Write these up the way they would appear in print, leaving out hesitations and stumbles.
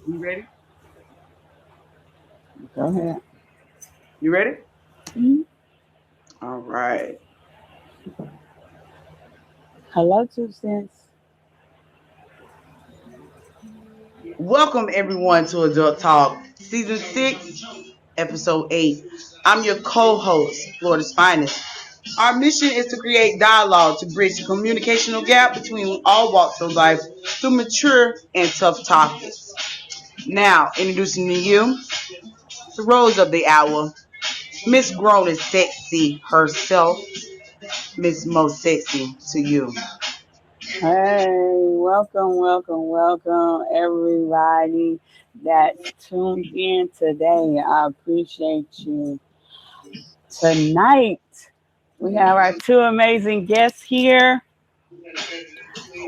You ready? Go ahead. You ready? Mhm. All right. Hello, Two Cents. Welcome everyone to Adult Talk, Season 6, Episode 8. I'm your co-host, Florida's Finest. Our mission is to create dialogue to bridge the communicational gap between all walks of life through mature and tough topics. Now, introducing to you the rose of the hour, Miss Grown is Sexy herself, Miss Most Sexy to you. Hey, welcome, everybody that's tuned in today. I appreciate you. Tonight, we have our two amazing guests here,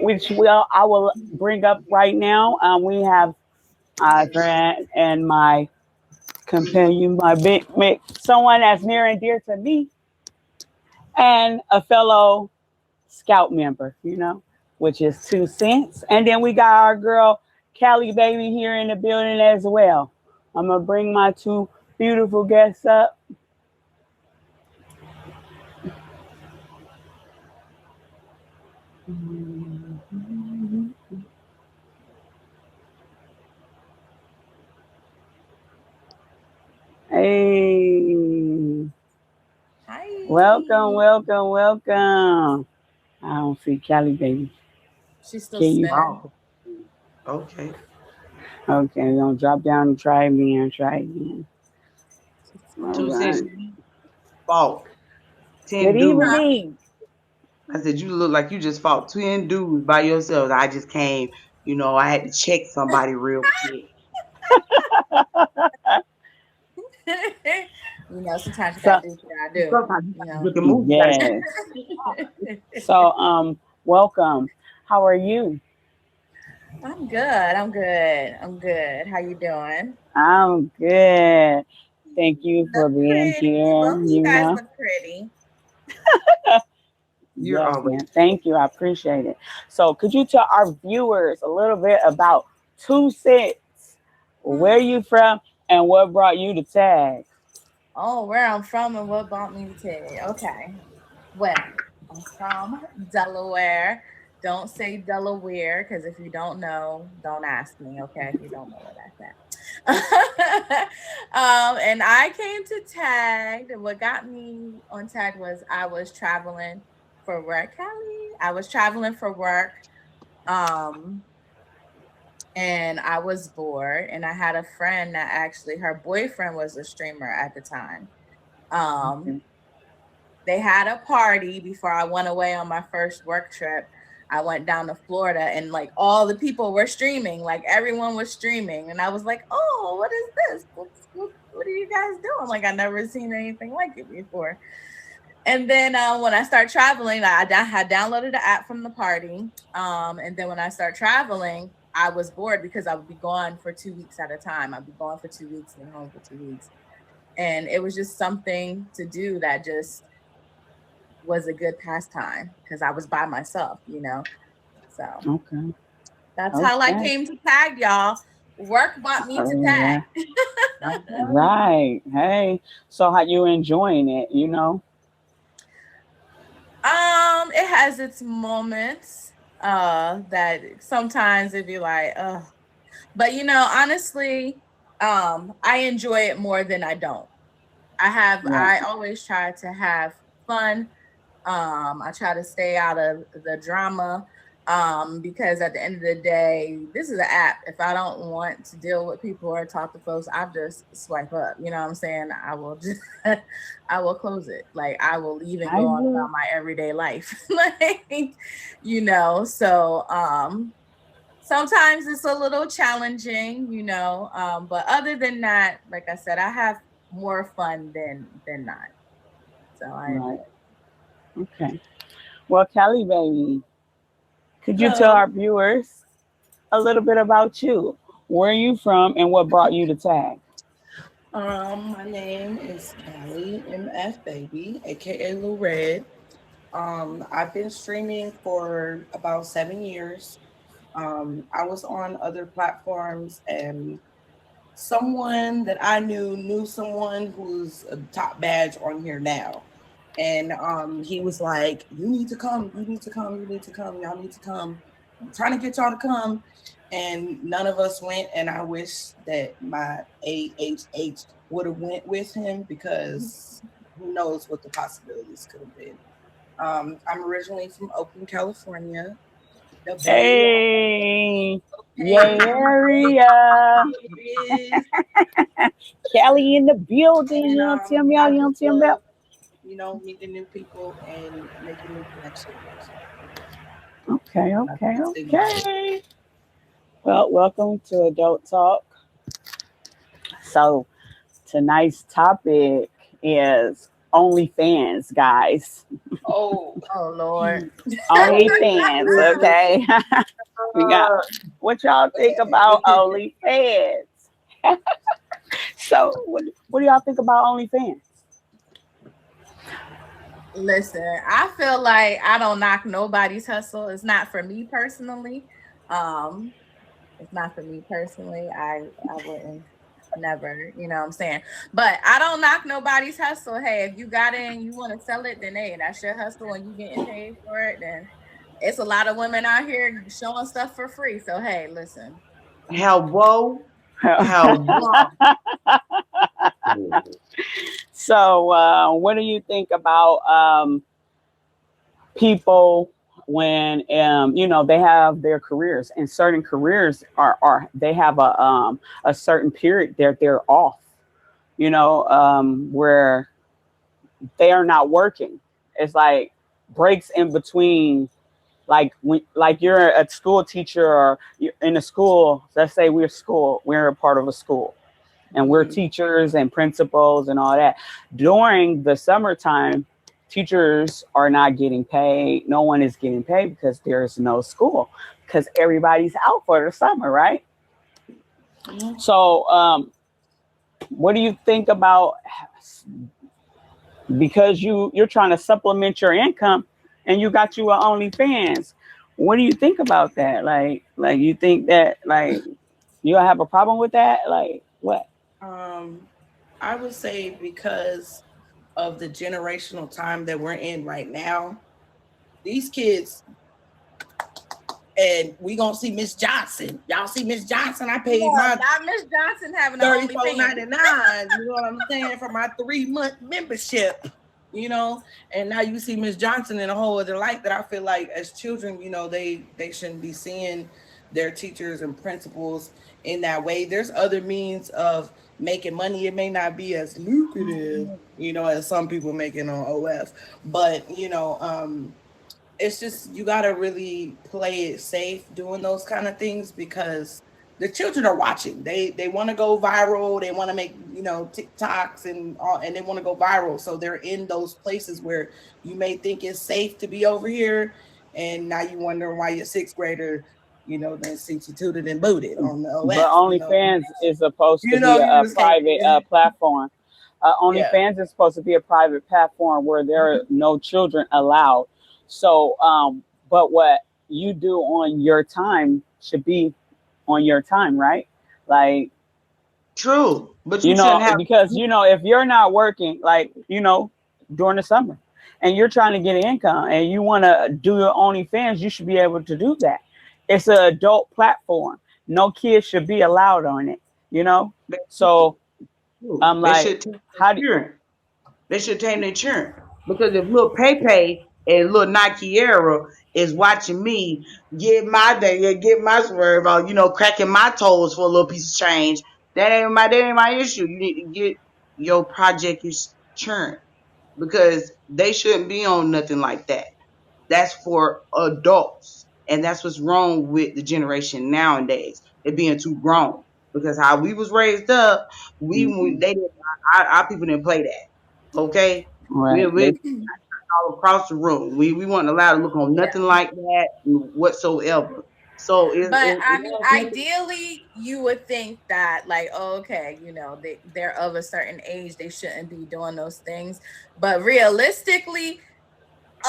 which I will bring up right now. We have my friend and my companion, my big, someone that's near and dear to me, and a fellow Scout member, which is 2 Cents. And then we got our girl Callie Baby here in the building as well. I'm gonna bring my two beautiful guests up. Hey, Hi. welcome. I don't see Callie Baby. She's still Can you? spinning. Wow. Okay. Okay, we're gonna drop down and try again. Try again. She's All Two spinning. cents right. fault. Good 10 dudes. Huh? evening. I said, you look like you just fought 10 dudes by yourselves. I just came, I had to check somebody real quick. Sometimes you So gotta do what you gotta do. Sometimes you You got to know. look and move. You got to yes. So welcome. How are you? I'm good. I'm good. I'm good. How you doing? I'm good. Thank you You for look being pretty. here. Both of you guys look pretty. You're Yes, always man. Thank you. I appreciate it. So, could you tell our viewers a little bit about 2 Cents? Where you from and what brought you to tag? Oh, where I'm from and what brought me to Ted. Okay. Well, I'm from Delaware. Don't say Delaware because if you don't know, don't ask me. Okay, if you don't know where that's at. And I came to Tag. What got me on Tag was I was traveling for work, Callie. I was traveling for work. Um, and I was bored, and I had a friend that actually her boyfriend was a streamer at the time. Um, Okay. they had a party before I went away on my first work trip. I went down to Florida and like all the people were streaming, like everyone was streaming. And I was like, oh, what is this? What are you guys doing? Like, I never seen anything like it before. And then when I start traveling, I had downloaded the app from the party. And then when I start traveling, I was bored because I would be gone for 2 weeks at a time. I'd be gone for 2 weeks and home for 2 weeks. And it was just something to do that just was a good pastime because I was by myself. So Okay. that's how I Okay. came to tag y'all. Work brought me to All right. tag. Right. Hey. So, how you enjoying it? It has its moments. That sometimes it'd be like, but honestly, I enjoy it more than I don't. Right. I always try to have fun. I try to stay out of the drama because at the end of the day, this is an app. If I don't want to deal with people or talk to folks, I just swipe up. You know what I'm saying? I will just, I will close it. Like I will leave and I go on would. about my everyday life. So sometimes it's a little challenging. But other than that, like I said, I have more fun than not. So I enjoy Right. it. Okay. Well, Kelly, baby, could you tell Hello. our viewers a little bit about you? Where are you from and what brought you to tag? My name is Callie MF Baby, aka Lou Red. I've been streaming for about 7 years. I was on other platforms, and someone that I knew someone who's a top badge on here now. And he was like, you need to come, you need to come, you need to come, y'all need to come. I'm trying to get y'all to come. And none of us went. And I wish that my AHH would have went with him, because who knows what the possibilities could have been. I'm originally from Oakland, California. The Hey, yay area. Kelly in the building. And, You know, tell me all you don't tell me about. You know, meeting new people and making new connections. Okay. Well, welcome to Adult Talk. So tonight's topic is OnlyFans, guys. Oh Lord. OnlyFans, okay. We got what y'all think about OnlyFans? So what do y'all think about OnlyFans? Listen, I feel like I don't knock nobody's hustle. It's not for me personally. It's not for me personally. I wouldn't never, you know what I'm saying? But I don't knock nobody's hustle. Hey, if you got it and you want to sell it, then hey, that's your hustle and you getting paid for it. Then it's a lot of women out here showing stuff for free. So hey, listen. How So what do you think about people when you know, they have their careers, and certain careers are they have a certain period they're off, you know, where they are not working. It's like breaks in between, like when, like you're a school teacher or you're in a school. Let's say we're a part of a school, and we're teachers and principals and all that. During the summertime, teachers are not getting paid. No one is getting paid because there's no school, because everybody's out for the summer, right? So what do you think about, because you're trying to supplement your income and you got you a OnlyFans? What do you think about that? Like you think that, like, you have a problem with that? Like what? I would say because of the generational time that we're in right now, these kids, and we gonna see Miss Johnson. Y'all see Miss Johnson? I paid my not Miss Johnson having $34.99. You know what I'm saying, for my 3-month membership. You know, and now you see Miss Johnson in a whole other light that I feel like as children, you know, they shouldn't be seeing their teachers and principals in that way. There's other means of making money. It may not be as lucrative, you know, as some people making on OF, but you know, it's just, you got to really play it safe doing those kind of things, because the children are watching. They want to go viral. They want to make, you know, TikToks and all, and they want to go viral. So they're in those places where you may think it's safe to be over here, and now you wonder why your 6th grader, you know, then instituted and booted on the OS. But OnlyFans is supposed to be a private platform. OnlyFans is supposed to be a private platform where there are no children allowed. So, but what you do on your time should be on your time, right? Like, true, but you know, because you know, if you're not working, like, you know, during the summer, and you're trying to get an income, and you want to do your OnlyFans, you should be able to do that. It's an adult platform. No kids should be allowed on it. You know, so I'm like, how do you? They should tame their churn, because if little Pay and little Nike Era is watching me get my swerve out, you know, cracking my toes for a little piece of change, that ain't my issue. You need to get your project is churn, because they shouldn't be on nothing like that. That's for adults, and that's what's wrong with the generation nowadays. They're being too grown, because how we was raised up, our people didn't play that. Okay, right. we all across the room. We weren't allowed to look on nothing like that whatsoever. So I mean, ideally, you would think that, like, oh, okay, you know, they're of a certain age, they shouldn't be doing those things. But realistically,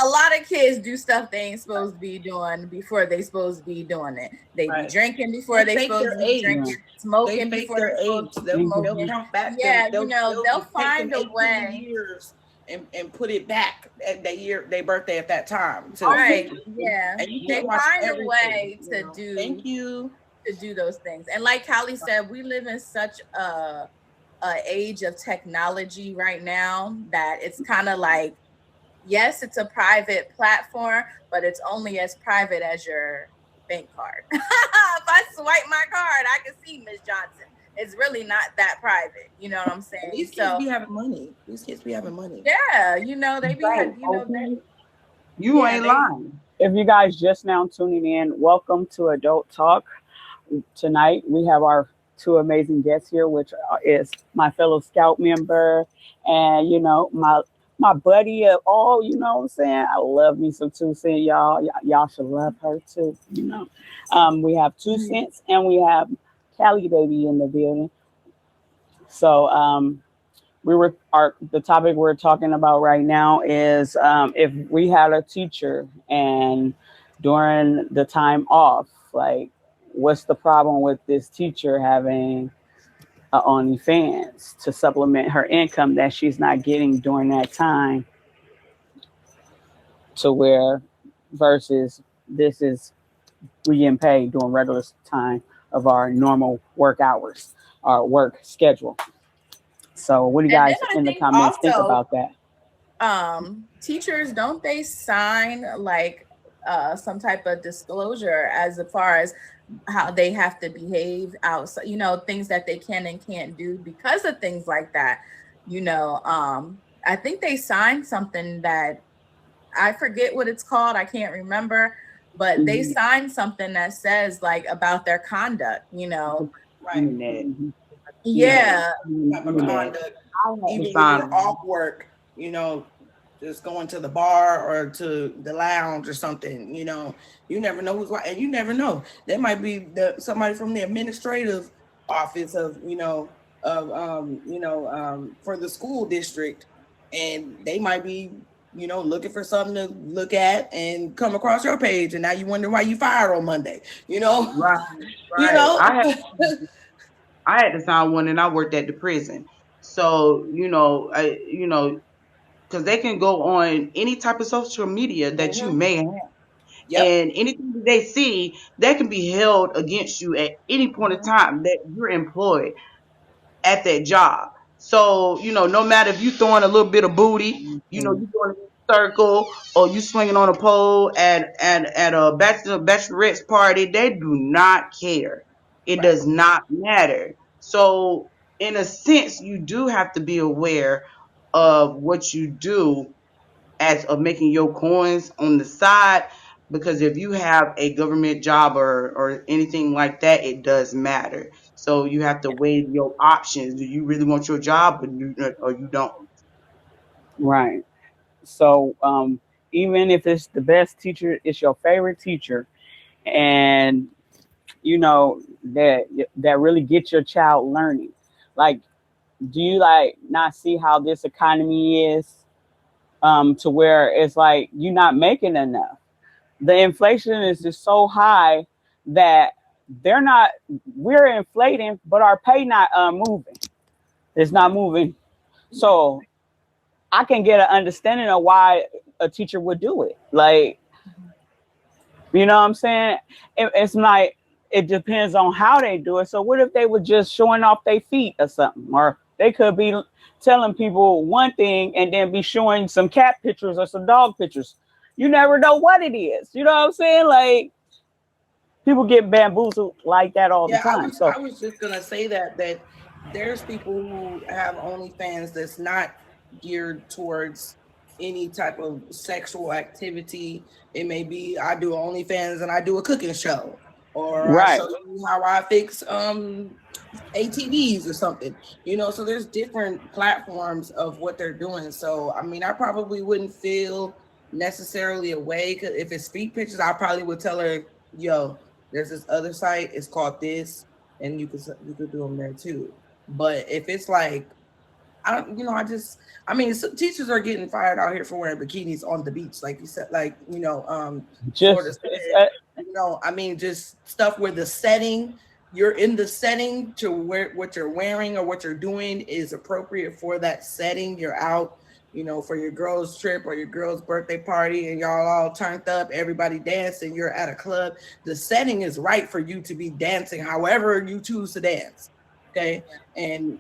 a lot of kids do stuff they ain't supposed to be doing before they supposed to be doing it. They be drinking before they supposed to be drinking, smoking before they're supposed to be They'll smoking. count back. Yeah, they'll find a way. Years and put it back at their birthday at that time. Right. Yeah. And you they find a way to do. Thank you. To do those things. And like Callie said, we live in such a age of technology right now that it's kind of like, yes, it's a private platform, but it's only as private as your bank card. If I swipe my card, I can see Miss Johnson. It's really not that private. You know what I'm saying? These kids be having money. These kids be having money. Yeah, they be right. you ain't lying. If you guys just now tuning in, welcome to Adult Talk. Tonight we have our two amazing guests here, which is my fellow Scout member and my buddy of all, you know what I'm saying? I love me some 2 Cent, y'all. Y'all should love her too, we have 2 Cents and we have Callie Baby in the building. So the topic we're talking about right now is if we had a teacher and during the time off, like, what's the problem with this teacher having OnlyFans to supplement her income that she's not getting during that time, to where versus this is we getting paid during regular time of our normal work hours, our work schedule. So what do you guys in the comments think about that? Teachers, don't they sign like some type of disclosure as far as how they have to behave outside, things that they can and can't do because of things like that. I think they signed something that I forget what it's called. I can't remember, but they signed something that says like about their conduct, Right. Yeah. Conduct. Even when you're off work, just going to the bar or to the lounge or something, you never know who's like, and you never know. That might be somebody from the administrative office of, for the school district, and they might be, looking for something to look at and come across your page, and now you wonder why you fired on Monday, Right. I had to sign one, and I worked at the prison, so because they can go on any type of social media that you may have. Yep. And anything that they see, that can be held against you at any point in time that you're employed at that job. So, no matter if you're throwing a little bit of booty, you're doing a circle, or you swinging on a pole at a bachelorette's party, they do not care. It does not matter. So, in a sense, you do have to be aware of what you do as of making your coins on the side, because if you have a government job or anything like that, it does matter. So you have to weigh your options. Do you really want your job or you don't? Right. So even if it's the best teacher, it's your favorite teacher, and that really gets your child learning. Like, do you not see how this economy is? To where it's like you're not making enough. The inflation is just so high that we're inflating, but our pay not moving. It's not moving. So I can get an understanding of why a teacher would do it. Like, you know what I'm saying? It's like, it depends on how they do it. So what if they were just showing off their feet or something? Or they could be telling people one thing and then be showing some cat pictures or some dog pictures. You never know what it is. You know what I'm saying? Like, people get bamboozled like that all the time. I was just gonna say that there's people who have OnlyFans that's not geared towards any type of sexual activity. It may be I do OnlyFans and I do a cooking show, or I show you how I fix ATVs or something, so there's different platforms of what they're doing. So I mean, I probably wouldn't feel necessarily away, because if it's feet pictures, I probably would tell her, yo, there's this other site, it's called this, and you could do them there too. But if it's like I mean, so teachers are getting fired out here for wearing bikinis on the beach, like you said, like Florida Just said. I mean, just stuff where the setting, you're in the setting to wear what you're wearing or what you're doing is appropriate for that setting. You're out, for your girl's trip or your girl's birthday party, and y'all all turned up, everybody dancing. You're at a club. The setting is right for you to be dancing, however you choose to dance. Okay, and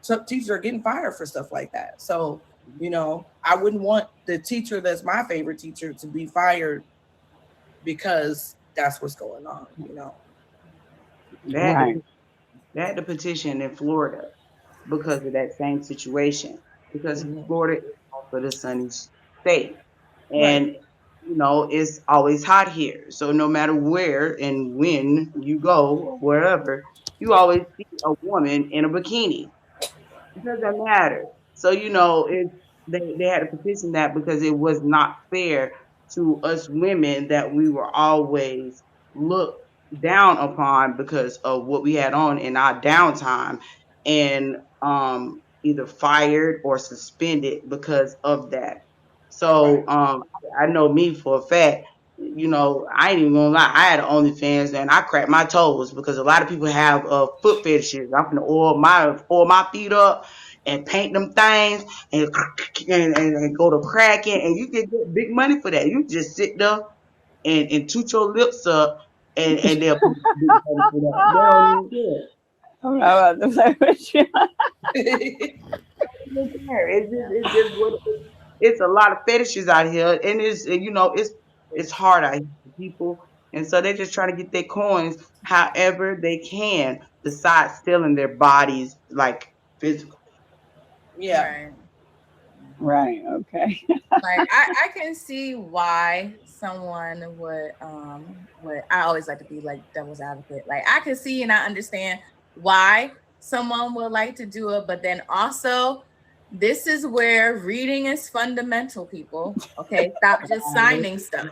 some teachers are getting fired for stuff like that. So, I wouldn't want the teacher that's my favorite teacher to be fired because that's what's going on. right. They had to petition in Florida because of that same situation. Because Mhm. Florida is also the sunny state, Right. and it's always hot here. So no matter where and when you go, wherever, you always see a woman in a bikini. It doesn't matter. So they had to petition that because it was not fair to us women that we were always looked down upon because of what we had on in our downtime, and either fired or suspended because of that. Right. So I know me for a fact. I ain't even gonna lie. I had OnlyFans and I cracked my toes because a lot of people have foot fetishes. I'm gonna oil my feet up and paint them things and and go to cracking, and you can get big money for that. You just sit there and toot your lips up, and they'll pay you big money for that. They don't even care. I'm not about to play with you. They don't even care. It's just what it's a lot of fetishes out here, and it's hard out here for people, and so they're just trying to get their coins however they can, besides selling their bodies like physical. Yeah. Right. Right. Okay. Like I can see why someone would I always like to be like devil's advocate. Like I can see and I understand why someone would like to do it, but then also this is where reading is fundamental, people. Okay, stop just signing stuff.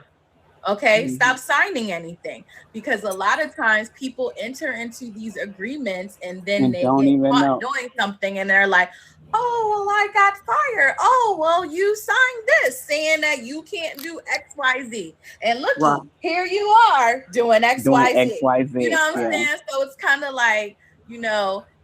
Okay, stop signing anything, because a lot of times people enter into these agreements and then And they don't get even caught know. doing something and they're like, oh, well, I got fired. Oh, well, you signed this saying that you can't do XYZ. And Right. looky, here you are doing Doing XYZ. You know XYZ. what I'm Yeah. saying? So it's kind of like,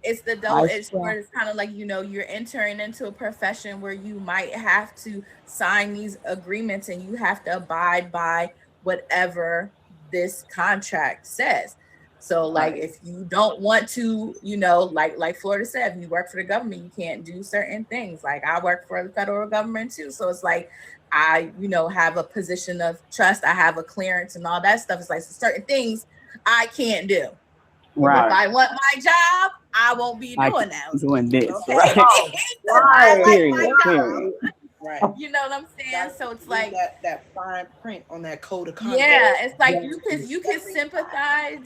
it's the I double-edged sword. It's kind of like, you're entering into a profession where you might have to sign these agreements and you have to abide by whatever this contract says. So like Right. if you don't want to, like Florida said, if you work for the government, you can't do certain things. Like I work for the federal government too. So it's like I, have a position of trust, I have a clearance and all that stuff. It's like certain things I can't do. And if Right. I want my job, I won't be Like doing that. doing this. Okay. Right. Because I Right. like my Period. job. Period. Right. You know what I'm saying? Gotta So it's read like, that fine print on that code of conduct. yeah, it's like Yeah. you can sympathize,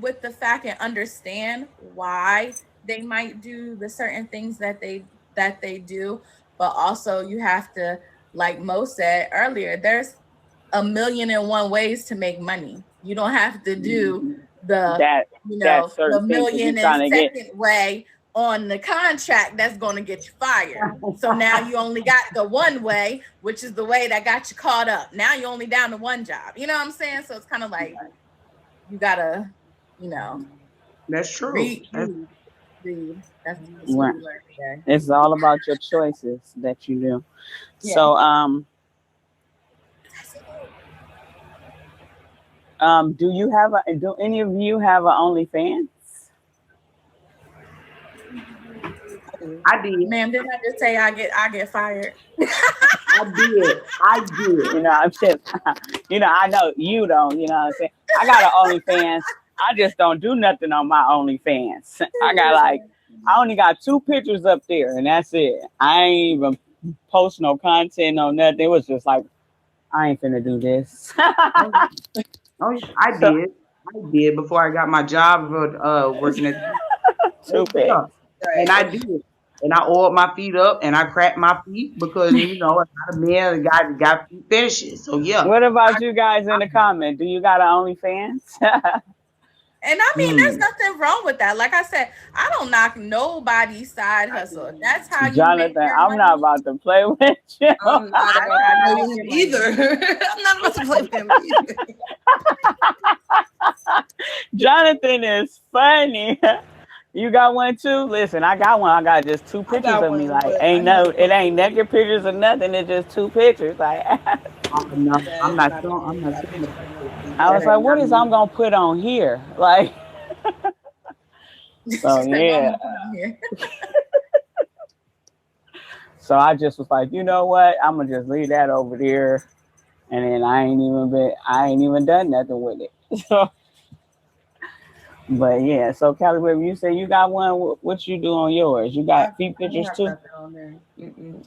with the fact and understand why they might do the certain things that they do, but also you have to, like Mo said earlier, there's a million and one ways to make money. You don't have to do the That the certain thing because you're million trying and to get second way on the contract that's going to get you fired. So now you only got the one way, which is the way that got you caught up. Now you're only down to one job. You know what I'm saying? So it's kind of like you gotta, That's true. read. That's Read. That's what right. we learned today. It's all about your choices that you do. Yeah. So do any of you have an OnlyFans? I did. Ma'am, didn't I just say I get fired? I did. I'm just, I know you don't, you know what I'm saying? I got an OnlyFans. I just don't do nothing on my OnlyFans. I only got 2 pictures up there and that's it. I ain't even post no content, no nothing. It was just like, I ain't finna do this. Oh, yeah, I So- did. I did before I got my job working at. Two pics. Right. And I did. And I oiled my feet up and I cracked my feet because a lot of men got feet fetishes. So yeah. What about you guys in the comment? Do you got an OnlyFans? And I mean, there's nothing wrong with that. Like I said, I don't knock nobody's side hustle. That's how you Jonathan, make your I'm money. not about to play with you. I'm not about to play with him either. I'm not about to play with him either. Jonathan is funny. You got one too? Listen, I got one. I got just two pictures of me. one, Like, but it ain't naked pictures or nothing. It's just two pictures. Like, I'm not sure. I was like, what is I'm gonna put on here? Like, so yeah. So I just was like, you know what? I'm gonna just leave that over there, and then I ain't even done nothing with it. So, but yeah. So Callie, Baby, you say you got one. What you do on yours? You got feet pictures too?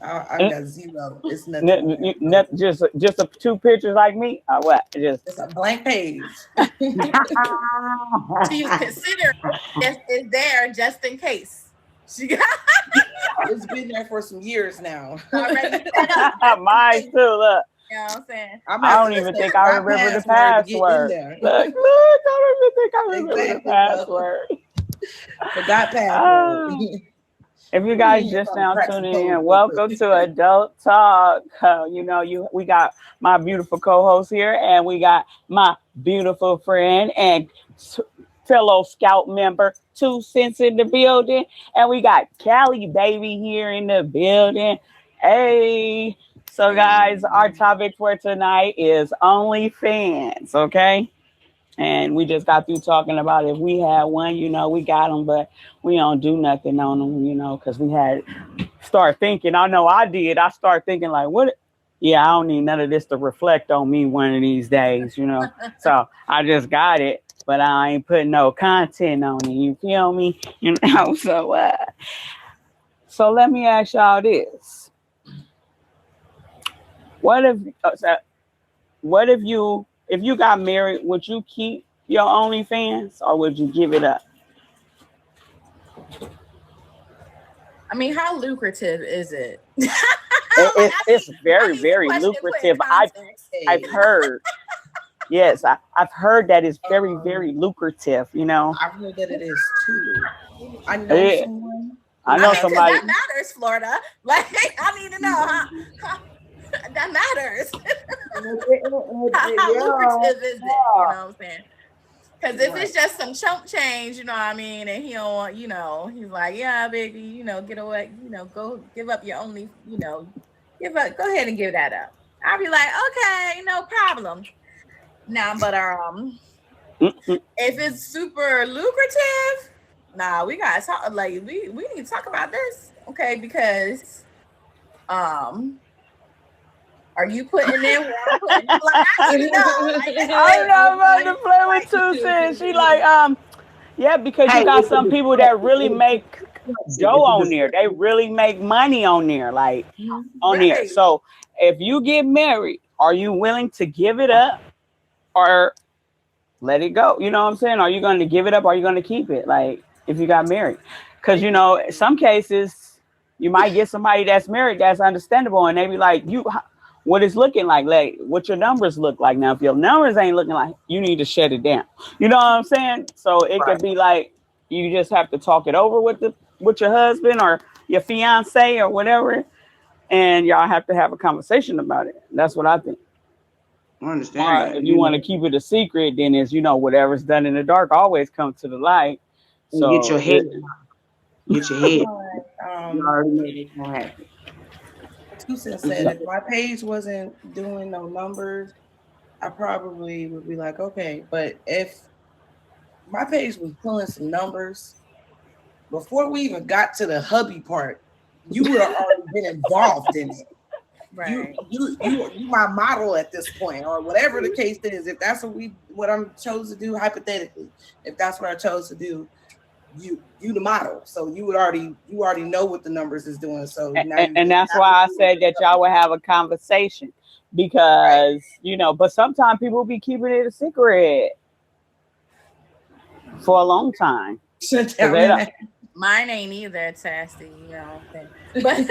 I got zero. It's nothing. Just two pictures like me. Or what? It's a blank page. She's considering it's there just in case. It's been there for some years now. Already set up. Mine too. Look. You know what I'm saying? I don't even think I remember the password. Look, I don't even think I remember the password. Forgot password. If you guys just now tuning in, welcome to Adult Talk. We got my beautiful co-host here, and we got my beautiful friend and fellow Scout member, 2 Cents in the building, and we got Callie Baby here in the building. Hey. So, guys, our topic for tonight is OnlyFans, okay? And we just got through talking about if we had one, we got them, but we don't do nothing on them, because we had start thinking. I know I did. I start thinking like, what? Yeah, I don't need none of this to reflect on me one of these days, So I just got it, but I ain't putting no content on it. You feel me? So let me ask y'all this. What if you got married, would you keep your OnlyFans or would you give it up? I mean, how lucrative is it? It's very, very lucrative. I've heard. Yes, I've heard that it's very, very lucrative. I've heard that it is too. I know someone. I know somebody. That matters, Florida. Like, I need to know that matters. How lucrative is it? You know what I'm saying? Because if it's just some chump change, you know what I mean, and he don't want, he's like, yeah, baby, get away, go give up your only, go ahead and give that up. I'll be like, okay, no problem. Now, but if it's super lucrative, nah, we gotta talk. Like, we need to talk about this, okay? Because, are you putting in what I'm putting in? Like, I'm not about to play with 2 Cents. She like, yeah, because you got some people that really make dough on there. They really make money on there, like on there. So if you get married, are you willing to give it up or let it go? You know what I'm saying? Are you going to give it up or are you going to keep it? Like if you got married, because in some cases you might get somebody that's married that's understandable, and they be like, what it's looking like what your numbers look like. Now, if your numbers ain't looking like, you need to shut it down. You know what I'm saying? So it could be like, you just have to talk it over with your husband or your fiance or whatever. And y'all have to have a conversation about it. That's what I think. I understand. If you want to keep it a secret, then it's, whatever's done in the dark always comes to the light. So get your head. You already made it happen. 2 Cents said if my page wasn't doing no numbers, I probably would be like, okay. But if my page was pulling some numbers, before we even got to the hubby part, you would have already been involved in it. Right. You my model at this point, or whatever the case is. If that's what I'm chose to do, hypothetically, if that's what I chose to do, you the model, so you already know what the numbers is doing. So and that's why I said that y'all would have a conversation, because but sometimes people be keeping it a secret for a long time. Mine ain't either, Sassy, but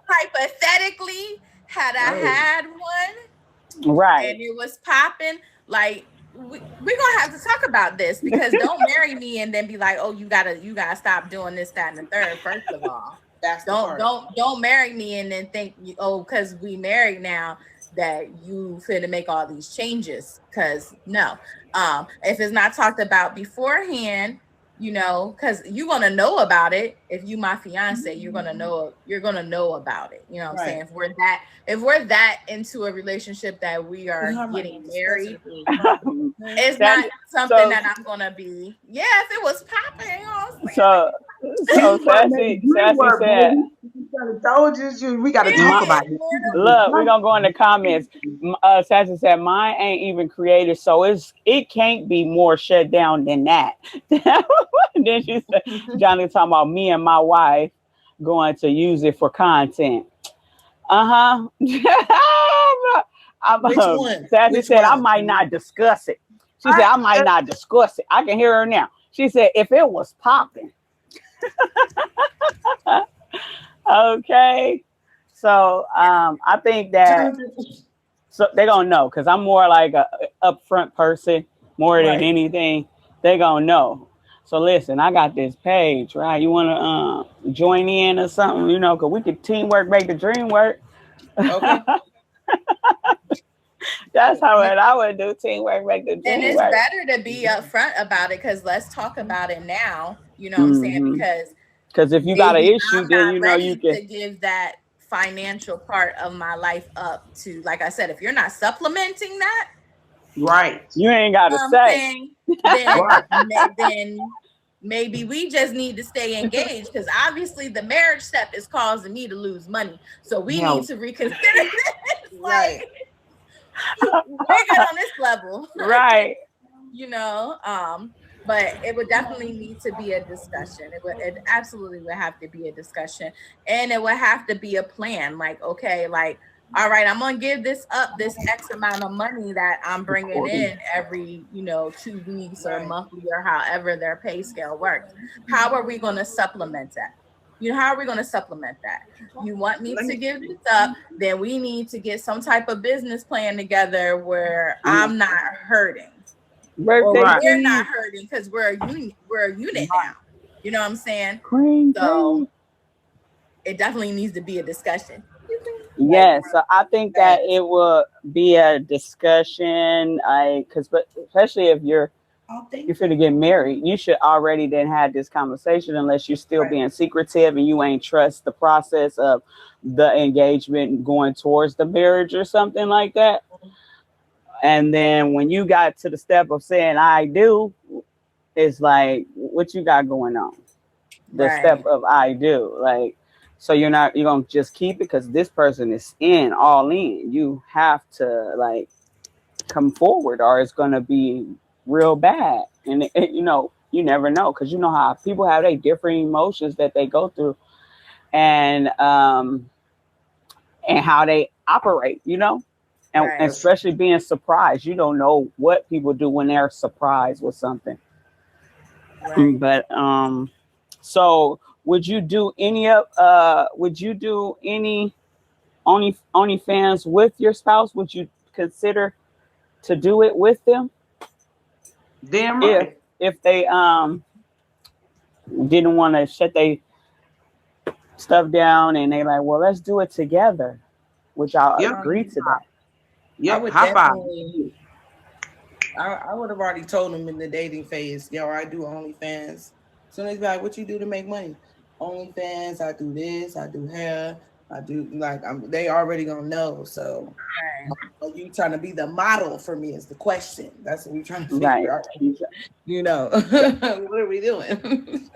hypothetically, had I had one, right, and it was popping, like we're gonna have to talk about this, because don't marry me and then be like, oh, you gotta stop doing this, that, and the third. First of all, don't marry me and then think, oh, because we married now, that you finna make all these changes. Because no, if it's not talked about beforehand, because you're gonna know about it. If you my fiance, you're gonna know about it. You know what I'm saying? If we're that into a relationship that we are getting married, it's not something that I'm gonna be. Yeah, if it was popping, you know what I'm saying? So Sassy said, told you we gotta talk about it. Look, we're gonna go in the comments. Sassy said, mine ain't even created, so it can't be more shut down than that. Then she said, Johnny talking about me and my wife going to use it for content. Which one? Sassy said, I might not discuss it. She said, I might not discuss it. I can hear her now. She said, if it was popping. Okay. So I think that they're gonna know, because I'm more like a upfront person more than anything. They're gonna know. So listen, I got this page, right? You wanna join in or something, because we could teamwork make the dream work. Okay. That's how I would do, teamwork make the dream And it's work. better to be upfront about it, because let's talk about it now. You know what I'm saying? Because if you got an issue, then you can to give that financial part of my life up to, like I said, if you're not supplementing that, right, you ain't got to say. Then maybe we just need to stay engaged, because obviously the marriage step is causing me to lose money. So we need to reconsider this. Right. We're good on this level. Right. But it would definitely need to be a discussion. It absolutely would have to be a discussion, and it would have to be a plan. Like, okay, like, all right, I'm gonna give this X amount of money that I'm bringing in every 2 weeks or monthly, or however their pay scale works. How are we going to supplement that? How are we going to supplement that? You want me to give this up, then we need to get some type of business plan together where I'm not hurting. Or we're not hurting, because we're a unit now. You know what I'm saying? So it definitely needs to be a discussion. Yes, so I think that it will be a discussion. Because especially if you're finna get married, you should already then have this conversation, unless you're still being secretive and you ain't trust the process of the engagement going towards the marriage or something like that. And then when you got to the step of saying I do, it's like, what you got going on? The step of I do, like, so you're gonna just keep it because this person is all in. You have to like come forward, or it's gonna be real bad. And you never know, because you know how people have their different emotions that they go through, and how they operate, and especially being surprised. You don't know what people do when they're surprised with something. But so would you do any OnlyFans with your spouse? Would you consider to do it with them? Damn right. If they didn't want to shut their stuff down, and they like, well, let's do it together. Would y'all agree to that? Yeah, high five. I would have already told them in the dating phase, yo, I do OnlyFans. So they be like, what you do to make money? OnlyFans, I do this, I do hair, I do they already gonna know. So are you trying to be the model for me is the question. That's what we're trying to figure out. What are we doing?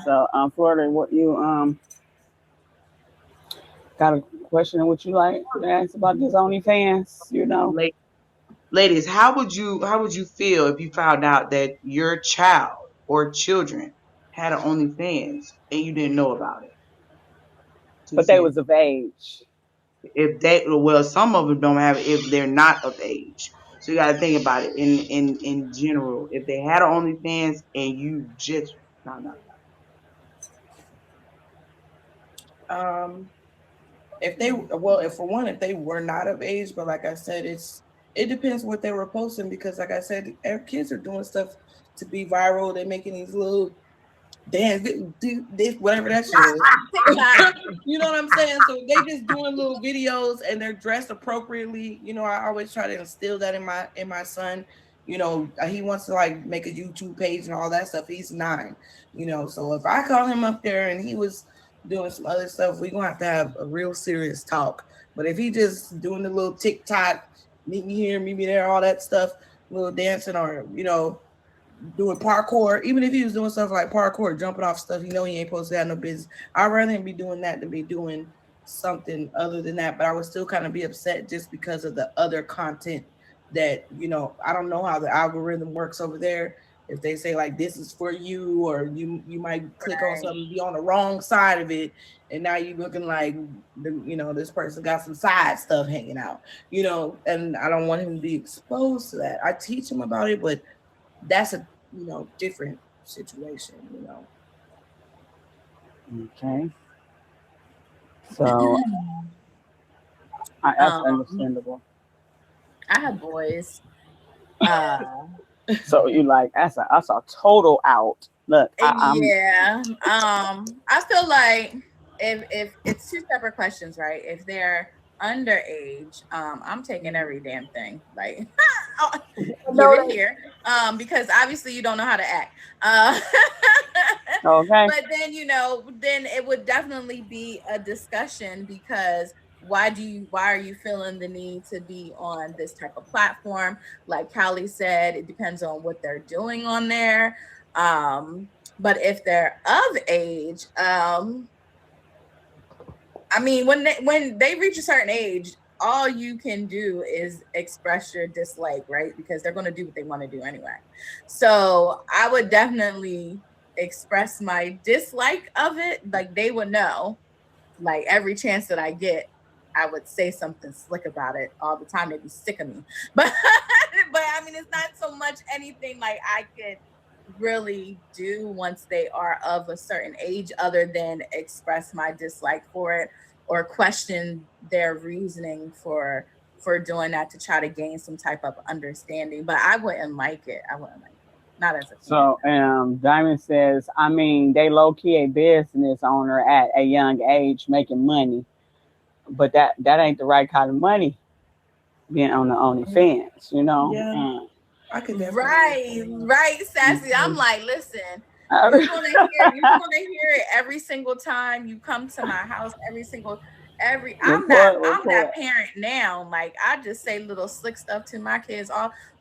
So Florida, what you got a question? What you like to ask about this OnlyFans? Ladies, how would you feel if you found out that your child or children had an OnlyFans and you didn't know about it? But they was of age. Some of them don't have it if they're not of age. So you got to think about it in general. If they had an OnlyFans and you just found out if they were not of age, but like I said, it's It depends what they were posting because, like I said, kids are doing stuff to be viral. They're making these little dance, do this, whatever that shit is. You know what I'm saying? So they just doing little videos and they're dressed appropriately. You know, I always try to instill that in my son. You know, he wants to like make a YouTube page and all that stuff. He's 9. You know, so if I call him up there and he was doing some other stuff, we're gonna have a real serious talk. But if he just doing the little TikTok, meet me here, meet me there, all that stuff, little dancing or doing parkour, even if he was doing stuff like parkour, jumping off stuff, he ain't supposed to have no business. I'd rather him be doing that than be doing something other than that. But I would still kind of be upset just because of the other content that, I don't know how the algorithm works over there. If they say like this is for you, or you might click on something, be on the wrong side of it, and now you looking like this person got some side stuff hanging out, and I don't want him to be exposed to that. I teach him about it, but that's a different situation. Okay. So that's understandable. I have boys. So you like that's a total out. Look, yeah. I feel like if it's 2 separate questions, right? If they're underage, I'm taking every damn thing. Like give it here. Because obviously you don't know how to act. Okay. But then then it would definitely be a discussion because why are you feeling the need to be on this type of platform? Like Callie said, it depends on what they're doing on there. But if they're of age, I mean, when they reach a certain age, all you can do is express your dislike, right? Because they're going to do what they want to do anyway. So I would definitely express my dislike of it. Like they would know, like every chance that I get, I would say something slick about it all the time. They'd be sick of me. But I mean, it's not so much anything like I could really do once they are of a certain age other than express my dislike for it or question their reasoning for doing that to try to gain some type of understanding. But I wouldn't like it. Not as a so Diamond says, I mean, they low key a business owner at a young age making money, but that ain't the right kind of money being on the OnlyFans, Yeah. I could right, Sassy. I'm like, listen, you're gonna hear it every single time you come to my house. I'm that parent now. Like I just say little slick stuff to my kids.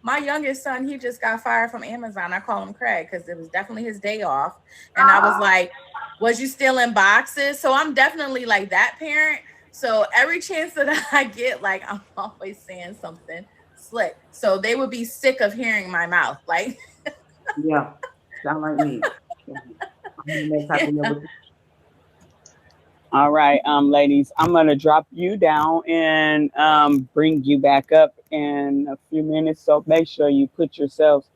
My youngest son, he just got fired from Amazon. I call him Craig because it was definitely his day off, and I was like, "Was you stealing boxes?" So I'm definitely like that parent. So every chance that I get, like I'm always saying something slick. So they would be sick of hearing my mouth. Like yeah, sound like me. All right, ladies, I'm gonna drop you down and bring you back up in a few minutes. So make sure you put yourselves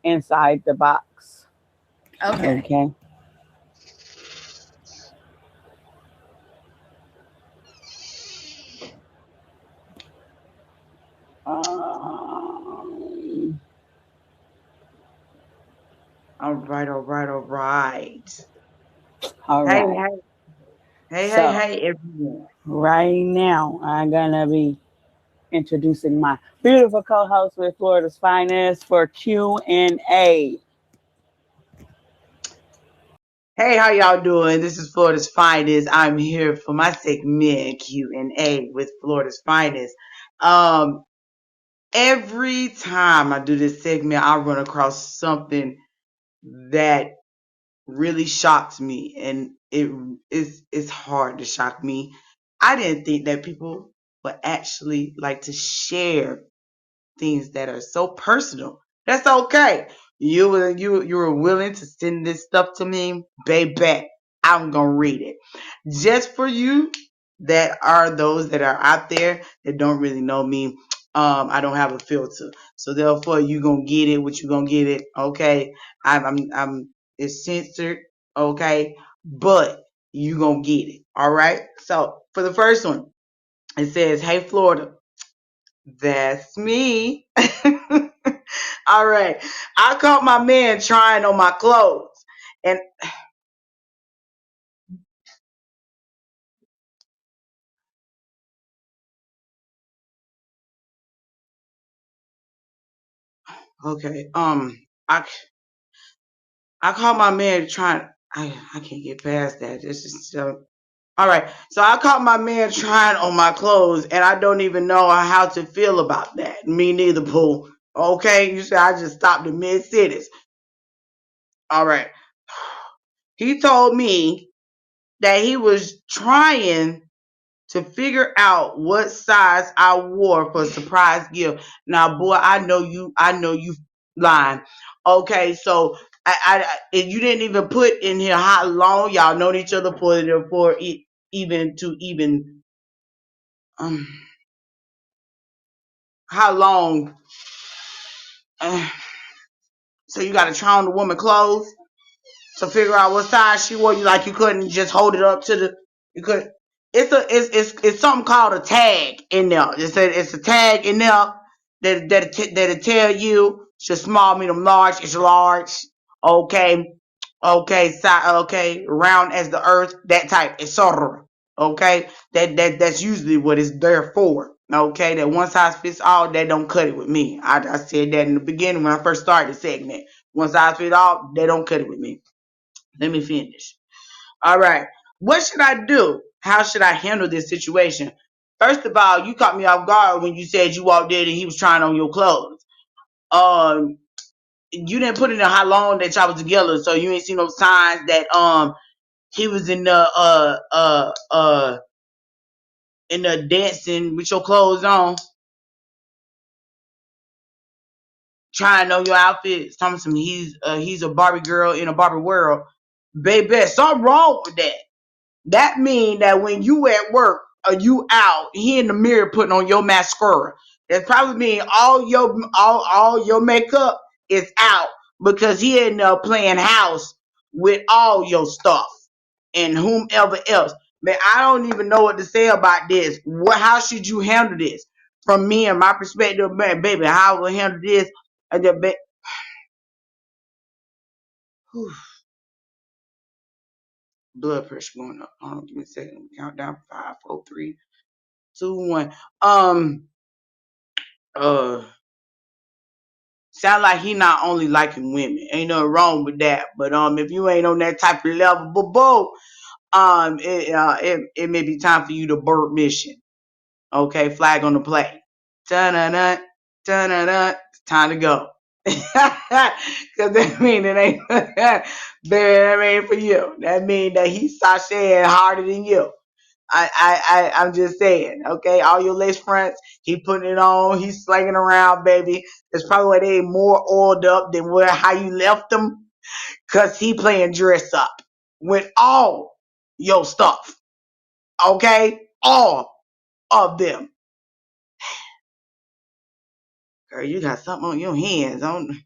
inside the box. Okay. Okay. All right. All right. Hey, everyone. Right now, I'm gonna be introducing my beautiful co-host with Florida's Finest for Q&A. Hey, how y'all doing? This is Florida's Finest. I'm here for my segment Q&A with Florida's Finest. Every time I do this segment, I run across something that really shocks me, and it's hard to shock me. I didn't think that people would actually like to share things that are so personal. That's okay. You were willing to send this stuff to me, baby. I'm gonna read it just for you. That are those that are out there that don't really know me. I don't have a filter, so therefore you gonna get it. What you gonna get it? Okay. I'm it's censored. Okay, but you gonna get it. All right. So for the first one, it says, "Hey Florida, That's me. All right. I caught my man trying on my clothes. And okay, I caught my man trying. I can't get past that. This is so. All right. So I caught my man trying on my clothes, and I don't even know how to feel about that. Me neither, Pooh. Okay. You said I just stopped in mid cities. All right. He told me that he was trying to figure out what size I wore for a surprise gift. Now, boy, I know you lying. Okay, so and you didn't even put in here how long y'all known each other for even to even um how long. Uh, so you got to try on the woman clothes to figure out what size she wore. You couldn't just hold it up to the you could. It's something called a tag in there. It's a tag in there that'll tell you it's small, medium, large. It's large. Okay, okay, round as the earth. That type, etc. Okay, that's usually what it's there for. Okay, that one size fits all. That don't cut it with me. I said that in the beginning when I first started the segment. One size fits all. They don't cut it with me. Let me finish. All right. What should I do? How should I handle this situation? First of all, you caught me off guard when you said you walked in and he was trying on your clothes. You didn't put in how long that y'all was together, so you ain't seen no signs that he was in the dancing with your clothes on, trying on your outfit. Something he's a Barbie girl in a Barbie world. Baby, something wrong with that. That mean that when you at work or you out, he in the mirror putting on your mascara. That probably mean all your makeup is out because he in there playing house with all your stuff and whomever else. Man, I don't even know what to say about this. How should you handle this? From me and my perspective, man, baby, how I will handle this? Whew, blood pressure going up. Hold on, give me a second. Count down. 5, 4, 3, 2, 1. Uh Sound like he not only liking women. Ain't nothing wrong with that. But if you ain't on that type of level, boo, it may be time for you to bird mission. Okay, flag on the play. Dun-dun-dun, dun-dun-dun. It's time to go. Cause that mean it ain't baby, that ain't for you. That mean that he's sashaying harder than you. I'm just saying, okay, all your lace fronts, he putting it on, he's slinging around, baby. That's probably why they more oiled up than how you left them, cause he playing dress up with all your stuff, okay, all of them. Girl, you got something on your hands, on.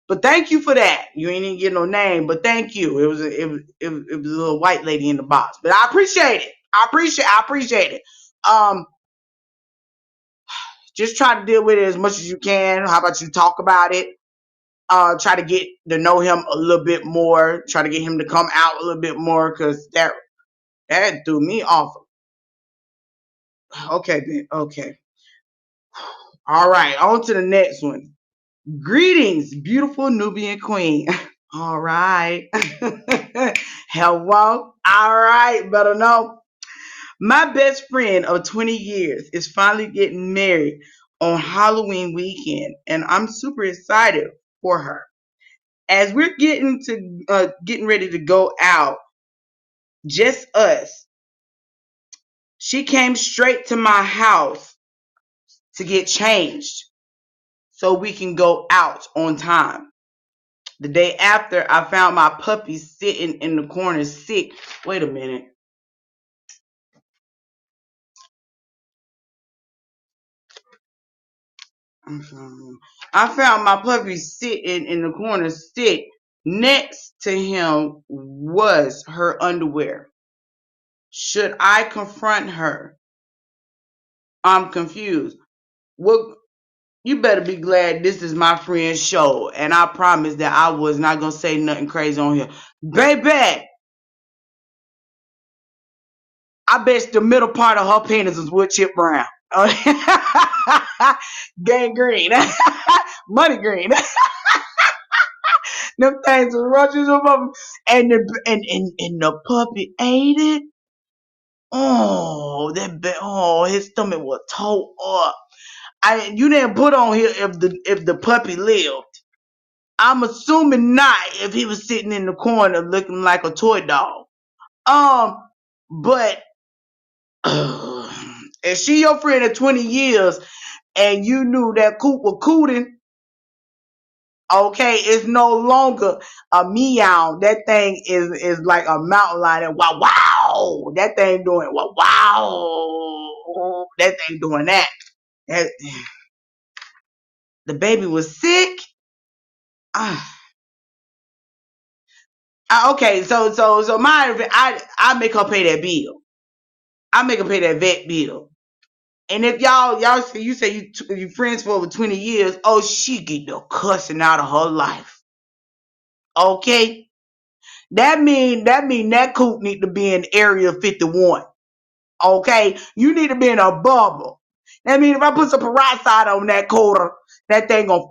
But thank you for that. You ain't even get no name, but thank you. It was a little white lady in the box, but I appreciate it. I appreciate it. Um, Just try to deal with it as much as you can. How about you talk about it? Try to get to know him a little bit more. Try to get him to come out a little bit more because that threw me off. Okay, then. Okay. All right. On to the next one. Greetings, beautiful Nubian queen. All right. Hello. All right. Better know. My best friend of 20 years is finally getting married on Halloween weekend, and I'm super excited for her. As we're getting ready to go out, just us, she came straight to my house to get changed so we can go out on time. The day after, I found my puppy sitting in the corner sick. Wait a minute. I found my puppy sitting in the corner sick. Next to him was her underwear. Should I confront her? I'm confused. Well, you better be glad this is my friend's show, and I promise that I was not gonna say nothing crazy on here, baby. I bet the middle part of her penis was wood chip brown. Gangrene. Money green. Them things was rushes of them. And the puppy ate it. Oh, his stomach was tore up. You didn't put on here if the puppy lived. I'm assuming not if he was sitting in the corner looking like a toy dog. But if she your friend of 20 years and you knew that Coop was cooting, okay, it's no longer a meow. That thing is like a mountain lion. And wow, wow. That thing doing wow, wow. That thing doing that. The baby was sick. Okay, so I make her pay that bill. I make her pay that vet bill. And if y'all say you friends for over 20 years, oh, she get the cussing out of her life. Okay? That mean that coop need to be in Area 51. Okay? You need to be in a bubble. That mean if I put some peroxide on that quarter, that thing gonna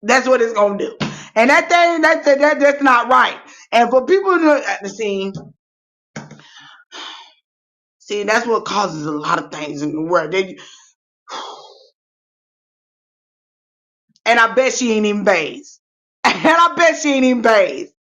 that's what it's gonna do. And that thing that's not right. And for people to see, that's what causes a lot of things in the world. And I bet she ain't even bathed. And I bet she ain't even bathed.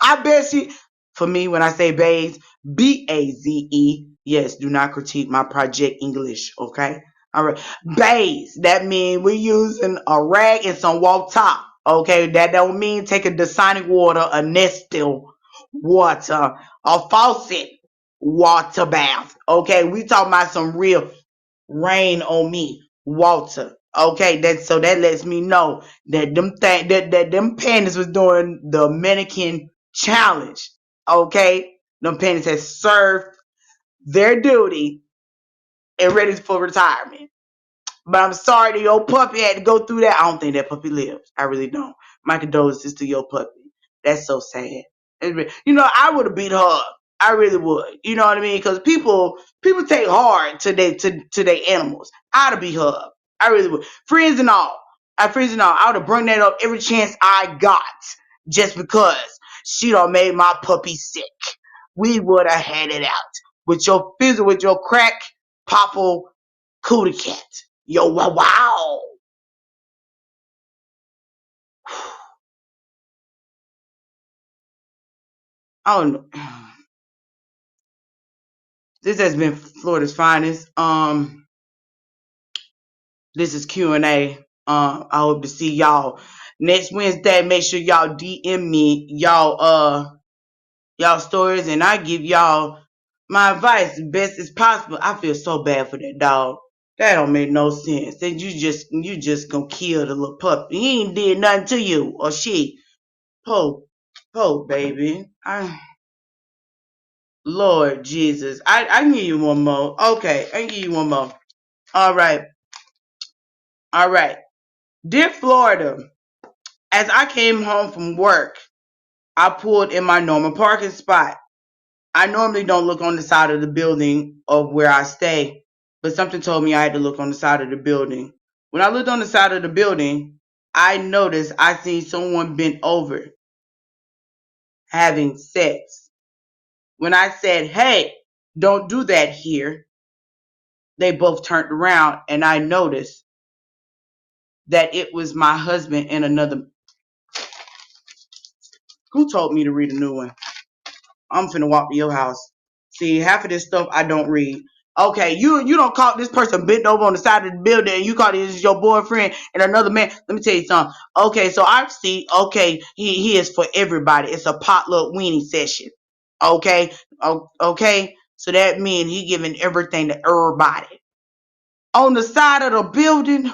I bet she, for me, when I say bathe, B-A-Z-E, yes, do not critique my project English, okay? All right. Bathe, that means we're using a rag and some walk top, okay? That don't mean take a Dasani water, a Nestle water, a faucet water bath, okay? We talking about some real rain on me water. Okay, that lets me know that them panties was doing the mannequin challenge. Okay, them panties had served their duty and ready for retirement. But I'm sorry that your puppy had to go through that. I don't think that puppy lives. I really don't. My condolences to your puppy. That's so sad. I would have beat her up. I really would. You know what I mean? Because people take hard to their animals. I'd have beat her up. I really would. Friends and all. I would have brought that up every chance I got, just because she done made my puppy sick. We would have had it out with your crack popple cootie cat. Yo, wow. I don't know. This has been Florida's Finest. This is Q&A. I hope to see y'all next Wednesday. Make sure y'all DM me y'all stories, and I give y'all my advice as best as possible. I feel so bad for that dog. That don't make no sense. That you just gonna kill the little puppy. He ain't did nothing to you or she. Po baby. Lord Jesus. I can give you one more. Okay, I can give you one more. All right. Dear Florida, as I came home from work, I pulled in my normal parking spot. I normally don't look on the side of the building of where I stay, but something told me I had to look on the side of the building. When I looked on the side of the building, I noticed I seen someone bent over having sex. When I said, "Hey, don't do that here," they both turned around, and I noticed that it was my husband and another. Who told me to read a new one? I'm finna walk to your house. See, half of this stuff I don't read. Okay, you don't call this person bent over on the side of the building and you call this your boyfriend and another man. Let me tell you something. Okay, so I see, okay, he is for everybody. It's a potluck weenie session. Okay? Okay? So that means he giving everything to everybody. On the side of the building.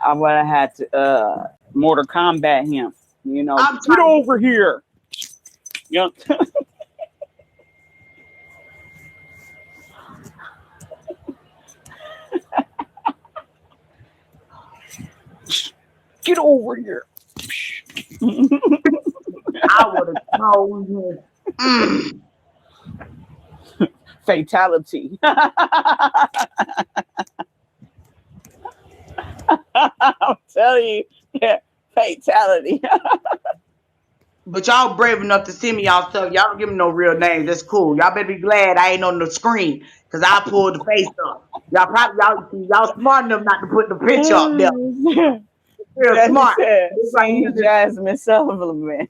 I would have had to Mortal Kombat him. You know, I'm get trying- over here. Yeah. Get over here. I would have told him. Mm. Fatality. I'll tell you, yeah, fatality. But y'all brave enough to send me y'all stuff. Y'all don't give me no real names. That's cool. Y'all better be glad I ain't on the screen because I pulled the face up. Y'all smart enough not to put the picture up there. Real That's smart. it. It's like See you just- Jasmine Sullivan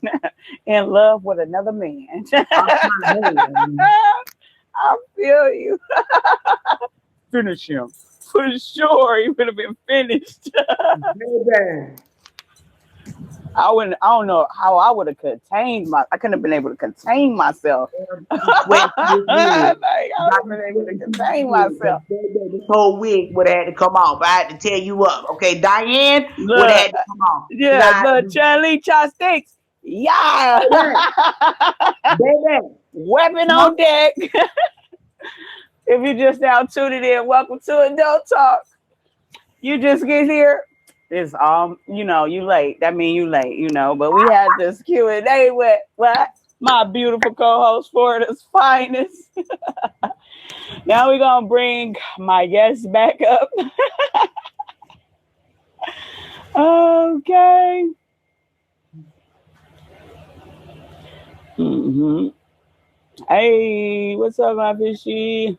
in love with another man. I feel you. Finish him. For sure, he would have been finished. Baby. I don't know how I would have contained I couldn't have been able to contain myself. Wait, Like, I would have been able to contain myself. This whole wig would have had to come off. I had to tear you up. Okay, Diane would Look, have had to come off. yeah, the Charlie chopsticks. Yeah. Baby. Weapon on deck. If you just now tuning in, welcome to Adult Talk. You just get here. It's you late. That means you late, but we had this Q&A with my beautiful co-host, Florida's finest. Now we're gonna bring my guest back up. Okay. Mm-hmm. Hey, what's up, my fishy?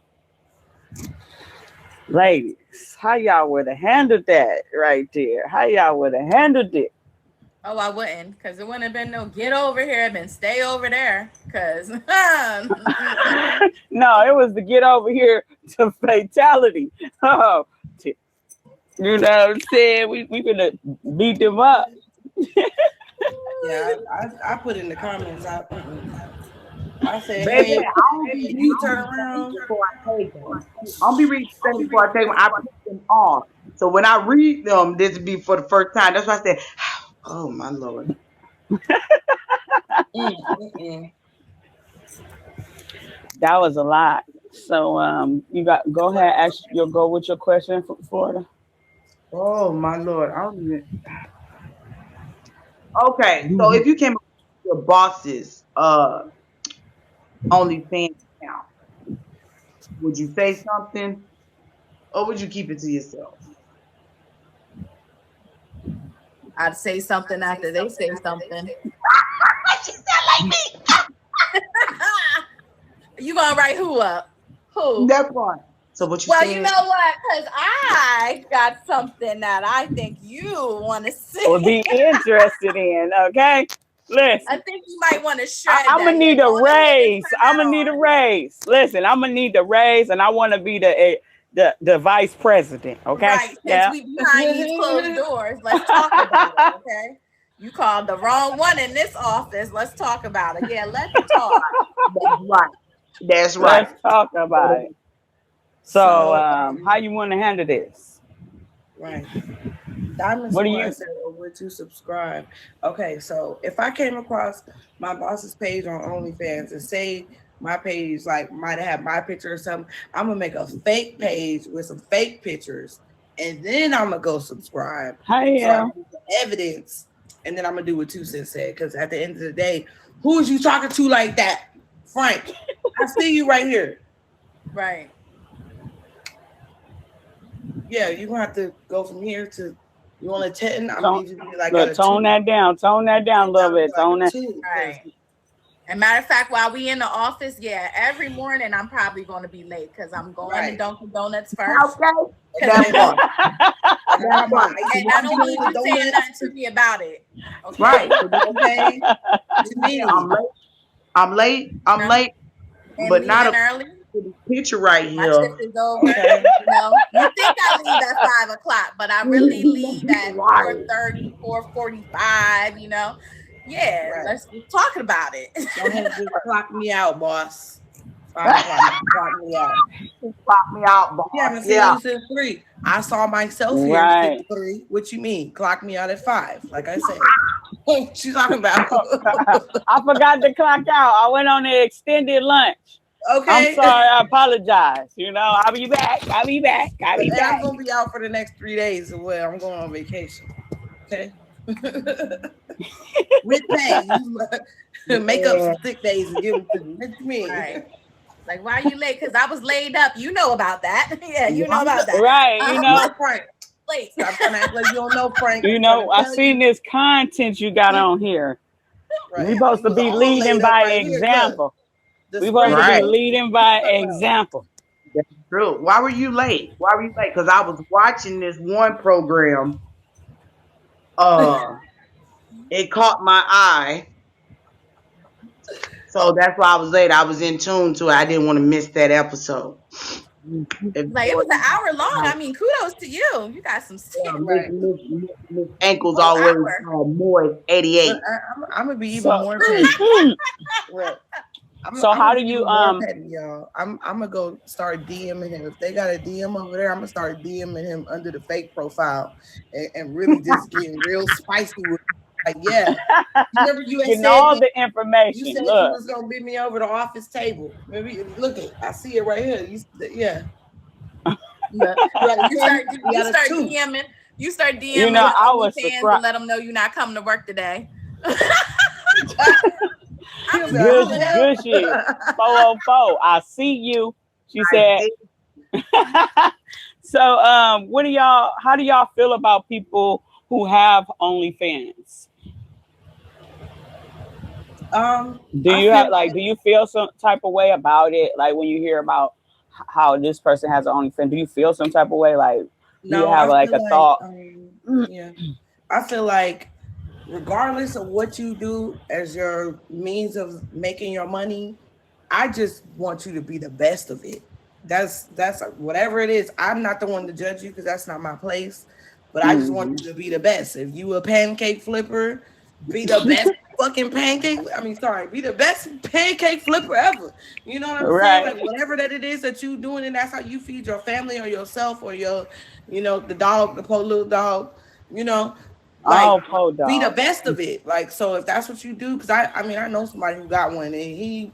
Ladies, how y'all would have handled that right there? How y'all would have handled it? Oh, I wouldn't, because it wouldn't have been no get over here, been stay over there. Because No, it was to get over here to fatality. Oh, you know what I'm saying? We gonna beat them up. Yeah, I put in the comments. I said, Baby, hey, I don't be you turn around. before I take them. I don't be reading things before I take them. I put them on. So when I read them, this will be for the first time. That's why I said, oh my Lord. That was a lot. So you go ahead, go with your question from Florida. Oh my Lord. I don't even. Okay, so if you came up with your boss's OnlyFans account, would you say something or would you keep it to yourself? I'd say something after they say something. She sound like me. You gonna write who up? Who? That part. So what you Well, saying? you know what? Because I got something that I think you want to see. Would be interested in, okay? Listen. I think you might want to shred I'm gonna need a raise. I'm gonna need a on. raise. Listen, I'm gonna need the raise, and I want to be the vice president. Okay. Right, since Yeah. we behind these closed doors. Let's talk about it, okay? You called the wrong one in this office. Let's talk about it. Yeah, let's talk. That's right. That's right. Let's talk about it. So, how you want to handle this? Right. Diamond What do Squad you- said, where to subscribe. Okay, so if I came across my boss's page on OnlyFans and say my page might have my picture or something, I'm gonna make a fake page with some fake pictures, and then I'm gonna go subscribe. Hey, So I can get the evidence, and then I'm gonna do what 2 Cents said. Because at the end of the day, who is you talking to like that, Frank? I see you right here. Right. Yeah, you're gonna have to go from here to you want a 10. I'm Tone- gonna be like Look, a tone 2. that down. Tone that down a little bit. Tone that. Right. And matter of fact, while we in the office, yeah, every morning I'm probably going to be late because I'm going to Dunkin' Donuts first. Okay. That part. That part. And I don't need you saying nothing to me about it. Okay. Right. Okay. To me, I'm late, And but not leaving early. the picture right My here. shift is over. You think I leave at 5:00, but I really leave at 4:30, 4:45. Yeah, Right. let's talk about it. Go ahead and just clock me out, boss. 5 o'clock, clock me out. Clock me out, boss. You haven't seen Yeah. you since 3. I saw myself here Right. since 3. What you mean? Clock me out at 5. Like I said. What you talking about? I forgot to clock out. I went on the extended lunch. Okay. I'm sorry. I apologize. I'll be back. I'll be back. I'll be And back. I'm gonna be out for the next 3 days as well. I'm going on vacation. Okay. With pay. Make up some sick days and give them to me. What you mean? Right. Like, why are you late? Because I was laid up. You know about that. Yeah, you know about that. Right. Frank. Late. Stop trying to act like you don't know, Frank. I seen this content you got on here. Right. We supposed to be leading by example. We supposed to be leading by example. That's true. Why were you late? Because I was watching this one program. It caught my eye. So that's why I was late. I was in tune to it. I didn't want to miss that episode. Like, it was an hour long. I mean, kudos to you. You got some stick. Right. Ankles always more 88. I'm gonna be even more petty. So how do you petty, y'all? I'm gonna go start DMing him. If they got a DM over there, I'm gonna start DMing him under the fake profile and really just getting real spicy with him. Like, yeah. Remember you had said all the information. You said you was gonna beat me over the office table. Maybe look at I see it right here. Yeah. You start DMing. You start DMing. I was fans and let them know you're not coming to work today. Good shit. 404. I see you. She said. So, how do y'all feel about people who have OnlyFans? Do you feel some type of way about it? Like when you hear about how this person has an OnlyFans, do you feel some type of way? Like, do you have like a thought? Yeah, I feel like regardless of what you do as your means of making your money, I just want you to be the best of it. That's whatever it is. I'm not the one to judge you because that's not my place. But I just want you to be the best. If you a pancake flipper, be the best fucking pancake. Be the best pancake flipper ever. You know what I'm saying? Like whatever that it is that you doing, and that's how you feed your family or yourself or your, the dog, the poor little dog. Like be the best of it. Like so, if that's what you do, because I know somebody who got one and he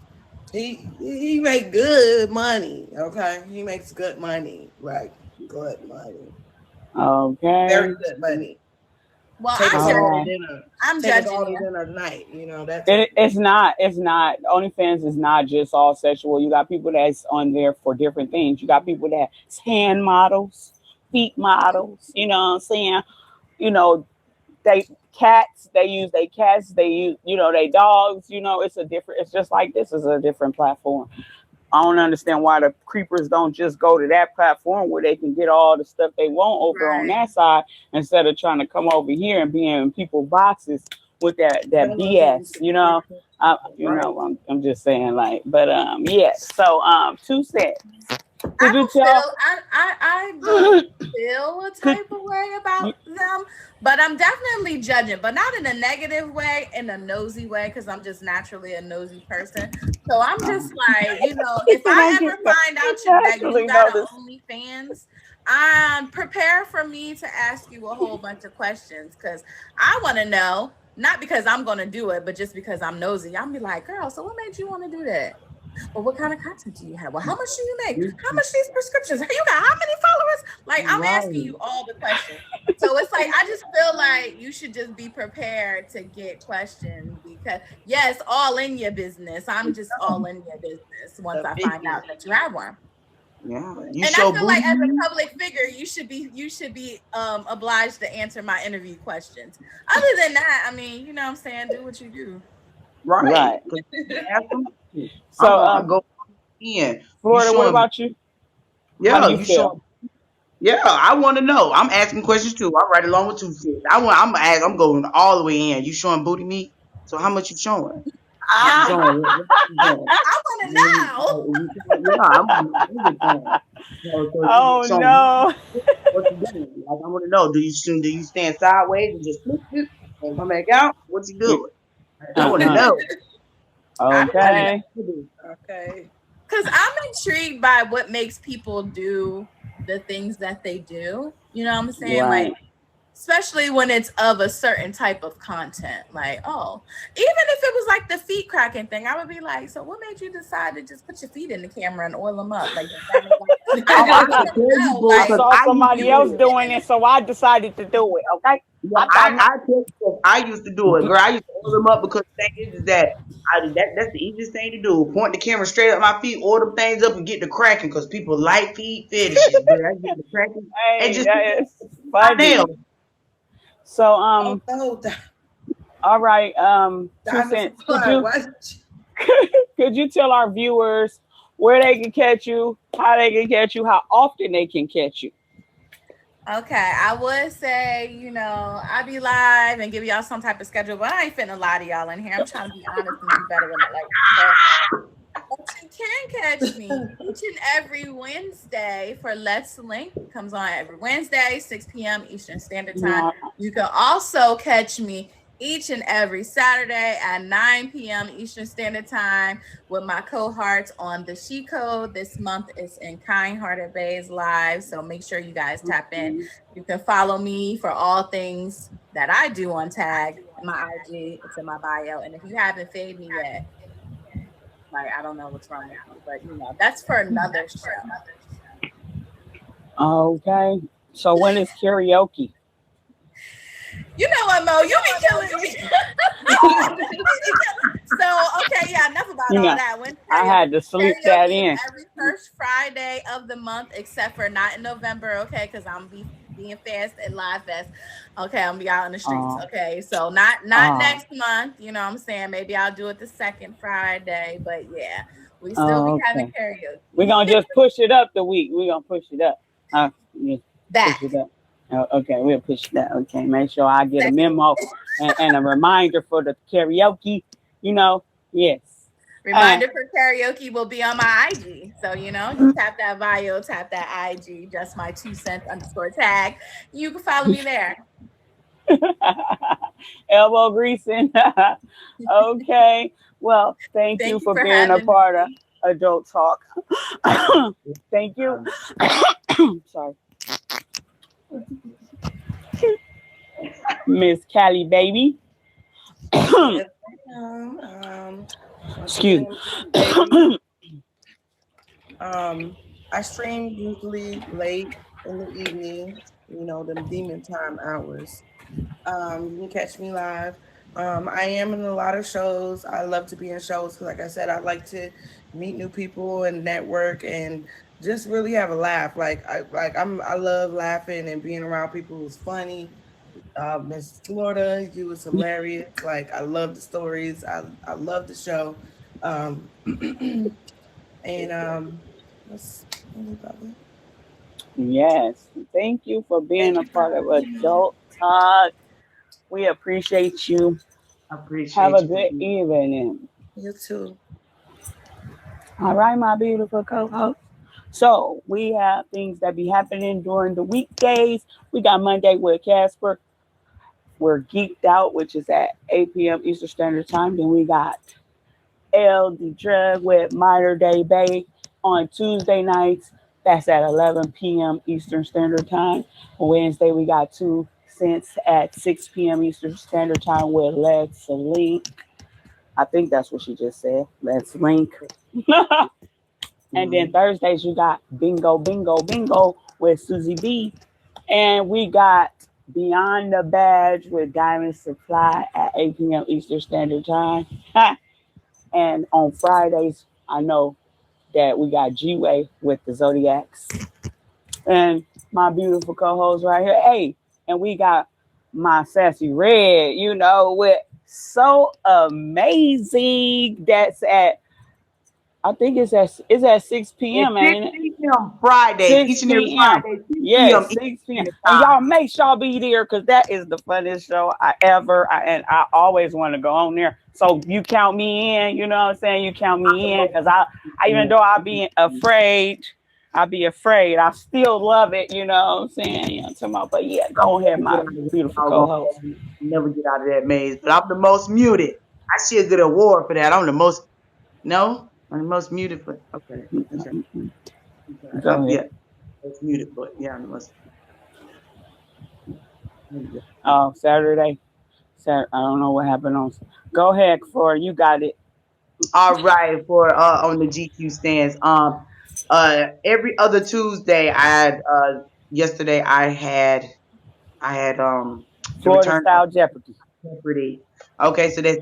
make good money. Okay, he makes good money. Like good money. Okay. Very good money. Well, I'm judging all dinner night. It's not. OnlyFans is not just all sexual. You got people that's on there for different things. You got people that's hand models, feet models. You know what I'm saying? They use their cats. They use they dogs. It's just like this is a different platform. I don't understand why the creepers don't just go to that platform where they can get all the stuff they want over on that side instead of trying to come over here and be in people's boxes with that BS. I'm just saying So 2 cents. I don't feel a type of way about them, but I'm definitely judging, but not in a negative way, in a nosy way, because I'm just naturally a nosy person. So I'm just like, if I ever find out that you got an OnlyFans, prepare for me to ask you a whole bunch of questions, because I want to know, not because I'm going to do it, but just because I'm nosy. I'll be like, girl, so what made you want to do that? Well, what kind of content do you have? Well, how much do you make? How much these prescriptions? You got how many followers? Like, I'm asking you all the questions. So it's like, I just feel like you should just be prepared to get questions because, yes, all in your business. I'm just all in your business once I find out that you have one. Yeah. And I feel like as a public figure, you should be obliged to answer my interview questions. Other than that, you know what I'm saying? Do what you do. Right. So go in. Florida, what about you? Yeah, you feel? Yeah, I want to know. I'm asking questions too. I'm right along with 2 cents. I'm going all the way in. You showing booty meat? So how much you showing? I want to know. Oh no! What you doing? Like, I want to know. Do you stand sideways and just and come back out? What's he doing? I want to know. Okay. because I'm intrigued by what makes people do the things that they do. You know what I'm saying? Right. Like, especially when it's of a certain type of content. Like, oh, even if it was like the feet cracking thing, I would be like, so what made you decide to just put your feet in the camera and oil them up? Like, I saw somebody else doing it, so I decided to do it. Okay. Yeah, I used to do it, girl. I used to oil them up because the thing is that that's the easiest thing to do. Point the camera straight up my feet, oil them things up, and get the cracking because people like feet fetishes. Girl, I get the cracking and just that is funny. So all right, 2 cents. Could you tell our viewers where they can catch you, how they can catch you, how often they can catch you? Okay, I would say, you know, I be live and give y'all some type of schedule, but I ain't finna lie to y'all in here. I'm trying to be honest and be better than it. But you can catch me each and every Wednesday for Let's Link. It comes on every Wednesday, 6 p.m. Eastern Standard Time. You can also catch me each and every Saturday at 9 p.m. Eastern Standard Time with my cohorts on the She Code. This month is in Kind Hearted Bays Live, so make sure you guys tap in. You can follow me for all things that I do on Tag. My IG, it's in my bio. And if you haven't faded me yet, like, I don't know what's wrong with you, but, you know, that's for another show. Okay. So when is karaoke? You know what, Mo? You be killing me. So, okay, yeah, enough about all that. When I had to sleep that in. Every first Friday of the month, except for not in November, okay, because I'm being fast at Live Fest. Okay, I'm gonna be out in the streets. Okay, so not next month. You know what I'm saying? Maybe I'll do it the second Friday, but yeah, we still be having karaoke. We're gonna just push it up the week. We're gonna push it up. Push it up. Okay, we'll push that. Okay, make sure I get a memo and a reminder for the karaoke. You know, yes. Reminder for karaoke will be on my IG. So, you know, just tap that bio, tap that IG, just my 2 cents _ tag. You can follow me there. Elbow greasing. Okay. Well, thank you for being a part of Adult Talk. Thank you. Sorry. Miss Callie, baby. Excuse me. I stream usually late in the evening, you know, the demon time hours. You can catch me live. I am in a lot of shows. I love to be in shows because, like I said, I like to meet new people and network and just really have a laugh. I love laughing and being around people who's funny. Miss Florida, you was hilarious. Like, I love the stories. I love the show. Yes, thank you for being a part of Adult Talk. We appreciate you. Have a good evening. You too. All right, my beautiful co-host. So we have things that be happening during the weekdays. We got Monday with Casper. We're Geeked Out, which is at 8 p.m. Eastern Standard Time. Then we got LD Drug with Minor Day Bay on Tuesday nights. That's at 11 p.m. Eastern Standard Time. On Wednesday, we got 2 cents at 6 p.m. Eastern Standard Time with Let's Link. I think that's what she just said. Let's Link. And then Thursdays, you got Bingo, Bingo, Bingo with Susie B. And we got Beyond the Badge with Diamond Supply at 8 p.m. Eastern Standard Time. And on Fridays, I know that we got G-Way with the Zodiacs. And my beautiful co-host right here. Hey, and we got my Sassy Red, you know, with So Amazing. That's at, I think it's at 6 p.m. It's 6 p.m. Friday. Each and every Friday. Yes, 6 p.m. And y'all make sure y'all be there because that is the funnest show and I always want to go on there. So you count me in, you know what I'm saying? You count me in because I even though I'll be afraid, I still love it, you know what I'm saying? You know what I'm talking about? But yeah, go ahead, my beautiful co-host. Never get out of that maze, but I'm the most muted. I should get an award for that. I'm the most, no? On the most muted, but okay. Go ahead. Yeah, it's muted, but yeah, on the most. Oh, Saturday. I don't know what happened on. Go ahead, Flora. You got it. All right, for on the GQ stands. Every other Tuesday, I had yesterday I had the Florida return of style Jeopardy. Jeopardy. Okay, so that's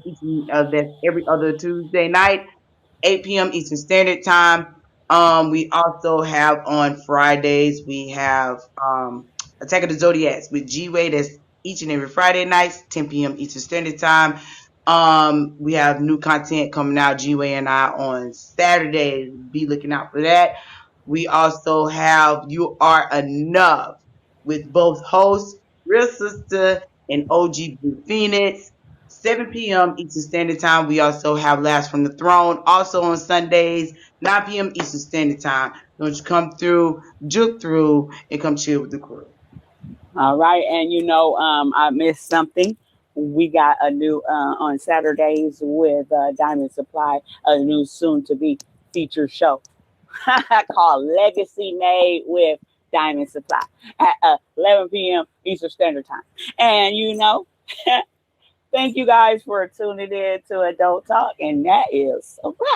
every other Tuesday night. 8 p.m. Eastern Standard Time. We also have on Fridays, we have Attack of the Zodiacs with G-Way. That's each and every Friday nights, 10 p.m. Eastern Standard Time. We have new content coming out, G-Way and I, on Saturdays. Be looking out for that. We also have You Are Enough with both hosts, Real Sister and OG Blue Phoenix. 7 p.m. Eastern Standard Time. We also have Last from the Throne, also on Sundays, 9 p.m. Eastern Standard Time. Don't you come through, juke through, and come chill with the crew. All right, and I missed something. We got a new on Saturdays with Diamond Supply, a new soon-to-be feature show called Legacy Made with Diamond Supply at 11 p.m. Eastern Standard Time. And thank you guys for tuning in to Adult Talk, and that is a wrap.